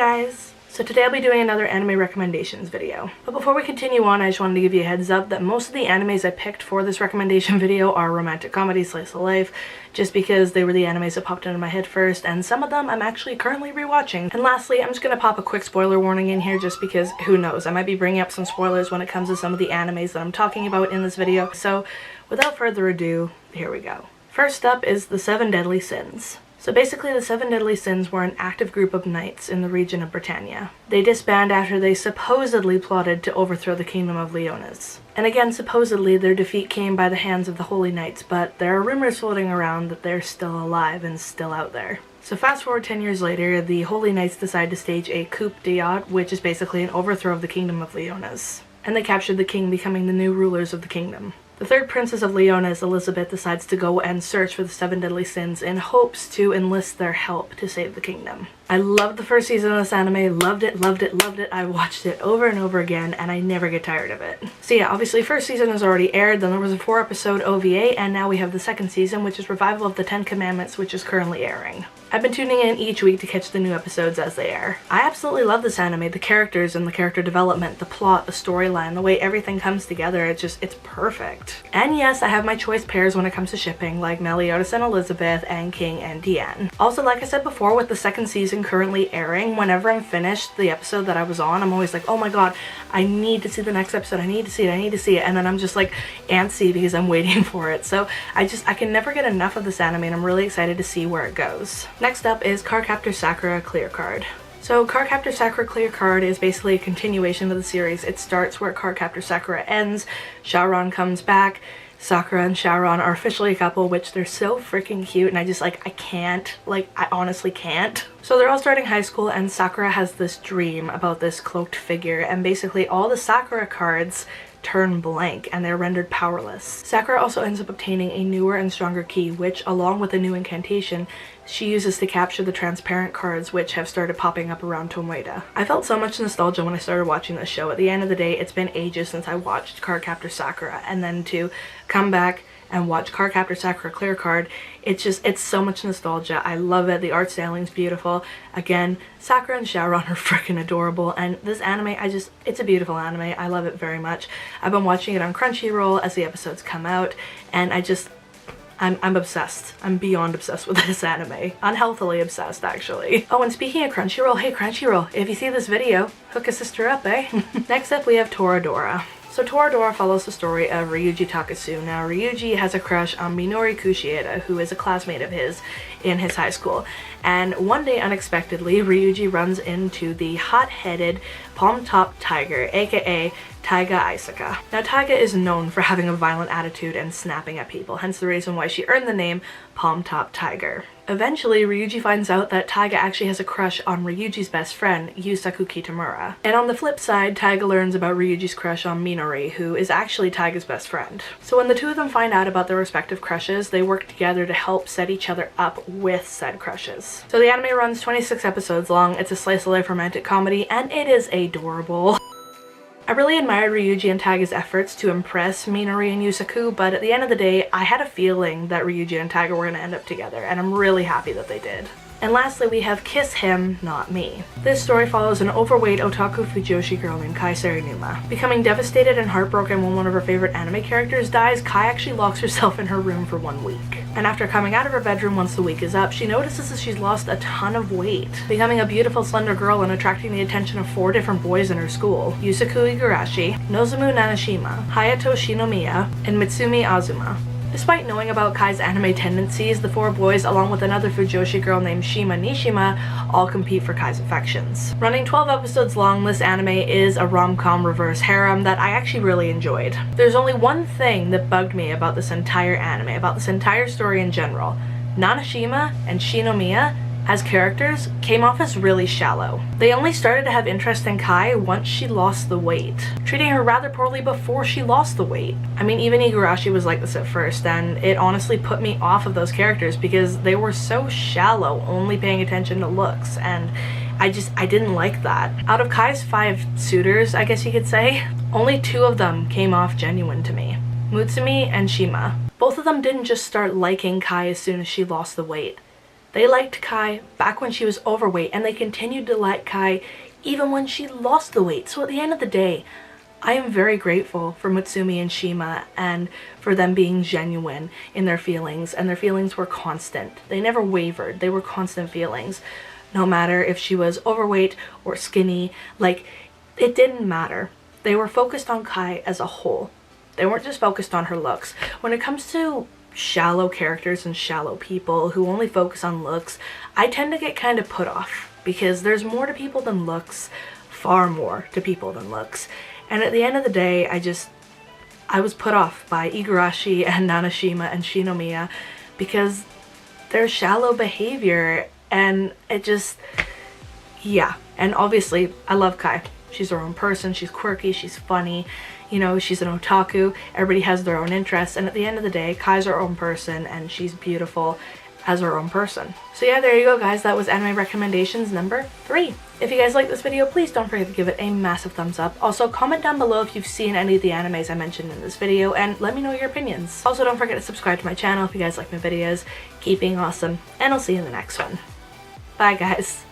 guys! So today I'll be doing another anime recommendations video. But before we continue on, I just wanted to give you a heads up that most of the animes I picked for this recommendation video are romantic comedy, slice of life, just because they were the animes that popped into my head first, and some of them I'm actually currently rewatching. And lastly, I'm just gonna pop a quick spoiler warning in here just because who knows, I might be bringing up some spoilers when it comes to some of the animes that I'm talking about in this video. So without further ado, here we go. First up is the 7 Deadly Sins. So basically the 7 Deadly Sins were an active group of knights in the region of Britannia. They disband after they supposedly plotted to overthrow the kingdom of Leonis. And again, supposedly their defeat came by the hands of the Holy Knights, but there are rumors floating around that they're still alive and still out there. So fast forward 10 years later, the Holy Knights decide to stage a coup d'etat, which is basically an overthrow of the kingdom of Leonis. And they captured the king, becoming the new rulers of the kingdom. The third princess of Leonis, Elizabeth, decides to go and search for the 7 Deadly Sins in hopes to enlist their help to save the kingdom. I loved the first season of this anime, loved it, loved it, loved it. I watched it over and over again and I never get tired of it. So yeah, obviously first season has already aired, then there was a 4-episode OVA, and now we have the second season, which is Revival of the 10 Commandments, which is currently airing. I've been tuning in each week to catch the new episodes as they air. I absolutely love this anime, the characters and the character development, the plot, the storyline, the way everything comes together, it's perfect. And yes, I have my choice pairs when it comes to shipping, like Meliodas and Elizabeth and King and Deanne. Also, like I said before, with the second season currently airing, whenever I'm finished the episode that I was on, I'm always like, oh my god, I need to see the next episode, I need to see it, and then I'm just like antsy because I'm waiting for it. So I can never get enough of this anime and I'm really excited to see where it goes. Next up is Cardcaptor Sakura Card. So Cardcaptor Sakura Card is basically a continuation of the series. It starts where Cardcaptor Sakura ends, Shaoran comes back, Sakura and Shaoran are officially a couple, which they're so freaking cute, and I honestly can't. So they're all starting high school and Sakura has this dream about this cloaked figure, and basically all the Sakura cards turn blank and they're rendered powerless. Sakura also ends up obtaining a newer and stronger key, which along with a new incantation she uses to capture the transparent cards which have started popping up around Tomoeda. I felt so much nostalgia when I started watching this show. At the end of the day, it's been ages since I watched Cardcaptor Sakura, and then to come back and watch Cardcaptor Sakura Card, it's so much nostalgia. I love it. The art styling's beautiful. Again, Sakura and Shaoran are freaking adorable, and this anime, it's a beautiful anime. I love it very much. I've been watching it on Crunchyroll as the episodes come out, and I'm obsessed. I'm beyond obsessed with this anime. Unhealthily obsessed, actually. Oh, and speaking of Crunchyroll, hey Crunchyroll, if you see this video, hook a sister up, eh? Next up we have Toradora. So Toradora follows the story of Ryuji Takasu. Now Ryuji has a crush on Minori Kushieda, who is a classmate of his in his high school. And one day unexpectedly, Ryuji runs into the hot-headed palm-top tiger, aka Taiga Aisaka. Now Taiga is known for having a violent attitude and snapping at people, hence the reason why she earned the name Palm-Top Tiger. Eventually, Ryuji finds out that Taiga actually has a crush on Ryuji's best friend, Yusaku Kitamura. And on the flip side, Taiga learns about Ryuji's crush on Minori, who is actually Taiga's best friend. So when the two of them find out about their respective crushes, they work together to help set each other up with said crushes. So the anime runs 26 episodes long, it's a slice of life romantic comedy, and it is adorable. I really admired Ryuji and Taiga's efforts to impress Minori and Yusaku, but at the end of the day, I had a feeling that Ryuji and Taiga were going to end up together, and I'm really happy that they did. And lastly, we have Kiss Him, Not Me. This story follows an overweight otaku fujoshi girl named Kai Serinuma. Becoming devastated and heartbroken when one of her favorite anime characters dies, Kai actually locks herself in her room for 1 week. And after coming out of her bedroom once the week is up, she notices that she's lost a ton of weight, becoming a beautiful slender girl and attracting the attention of 4 different boys in her school: Yusaku Igarashi, Nozomu Nanashima, Hayato Shinomiya, and Mitsumi Azuma. Despite knowing about Kai's anime tendencies, the 4 boys, along with another fujoshi girl named Shima Nishima, all compete for Kai's affections. Running 12 episodes long, this anime is a rom-com reverse harem that I actually really enjoyed. There's only one thing that bugged me about this entire anime, about this entire story in general. Nanashima and Shinomiya as characters came off as really shallow. They only started to have interest in Kai once she lost the weight, treating her rather poorly before she lost the weight. I mean, even Igarashi was like this at first, and it honestly put me off of those characters because they were so shallow, only paying attention to looks, and I didn't like that. Out of Kai's 5 suitors, I guess you could say, only 2 of them came off genuine to me: Mutsumi and Shima. Both of them didn't just start liking Kai as soon as she lost the weight. They liked Kai back when she was overweight, and they continued to like Kai even when she lost the weight. So at the end of the day, I am very grateful for Mutsumi and Shima and for them being genuine in their feelings, and their feelings were constant. They never wavered. They were constant feelings. No matter if she was overweight or skinny, like, it didn't matter. They were focused on Kai as a whole. They weren't just focused on her looks. When it comes to shallow characters and shallow people who only focus on looks, I tend to get kind of put off, because there's more to people than looks, far more to people than looks. And at the end of the day, I was put off by Igarashi and Nanashima and Shinomiya because their shallow behavior, and it just, yeah. And obviously, I love Kai. She's her own person, she's quirky, she's funny, you know, she's an otaku, everybody has their own interests, and at the end of the day, Kai's her own person, and she's beautiful as her own person. So yeah, there you go guys, that was anime recommendations number 3. If you guys like this video, please don't forget to give it a massive thumbs up. Also, comment down below if you've seen any of the animes I mentioned in this video, and let me know your opinions. Also, don't forget to subscribe to my channel if you guys like my videos. Keep being awesome, and I'll see you in the next one. Bye guys.